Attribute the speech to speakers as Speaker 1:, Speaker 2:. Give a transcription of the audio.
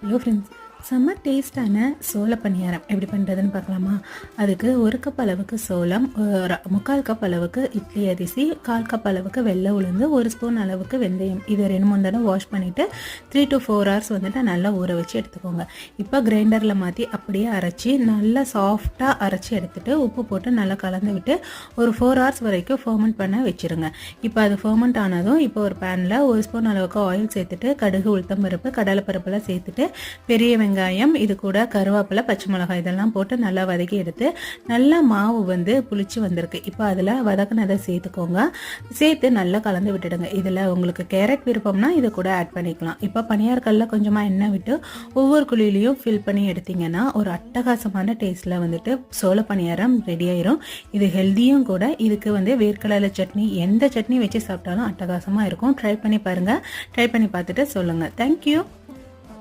Speaker 1: Hello friends, செம்ம டேஸ்டான சோள பணியாரம் எப்படி பண்ணுறதுன்னு பார்க்கலாமா? அதுக்கு 1 கப் அளவுக்கு சோளம், 3/4 கப் அளவுக்கு இட்லி அரிசி, 1/4 கப் அளவுக்கு வெள்ளை உளுந்து, 1 ஸ்பூன் அளவுக்கு வெந்தயம். இதை 2-3 தடவை வாஷ் பண்ணிவிட்டு 3 to 4 hours வந்துட்டு நல்லா ஊற வச்சு எடுத்துக்கோங்க. இப்போ கிரைண்டரில் மாற்றி அப்படியே அரைச்சி நல்லா சாஃப்டாக அரைச்சி எடுத்துகிட்டு உப்பு போட்டு நல்லா கலந்து விட்டு ஒரு 4 hours வரைக்கும் ஃபர்மெண்ட் பண்ண வச்சுருங்க. இப்போ அது ஃபர்மெண்ட் ஆனதும் இப்போ ஒரு பேனில் 1 ஸ்பூன் அளவுக்கு ஆயில் சேர்த்துட்டு கடுகு, உளுத்தம் பருப்பு, கடலைப்பருப்பெல்லாம் சேர்த்துட்டு பெரிய வெங்காயம், இது கூட கருவேப்பிலை, பச்சை மிளகாய் இதெல்லாம் போட்டு நல்லா வதக்கி எடுத்து நல்லா மாவு வந்து புளிச்சு வந்திருக்கு. இப்போ அதில் வதக்குனதை சேர்த்துக்கோங்க. சேர்த்து நல்லா கலந்து விட்டுடுங்க. இதில் உங்களுக்கு கேரட் விருப்பம்னா இதை கூட ஆட் பண்ணிக்கலாம். இப்போ பனியாரக்கல்ல கொஞ்சமாக எண்ணெய் விட்டு ஒவ்வொரு குழியிலையும் ஃபில் பண்ணி எடுத்தீங்கன்னா ஒரு அட்டகாசமான டேஸ்ட்டில் வந்துட்டு சோள பணியாரம் ரெடி ஆயிரும். இது ஹெல்த்தியும் கூட. இதுக்கு வந்து வேர்க்கடலை சட்னி, எந்த சட்னி வச்சு சாப்பிட்டாலும் அட்டகாசமாக இருக்கும். ட்ரை பண்ணி பாருங்கள். ட்ரை பண்ணி பார்த்துட்டு சொல்லுங்கள். தேங்க்யூ.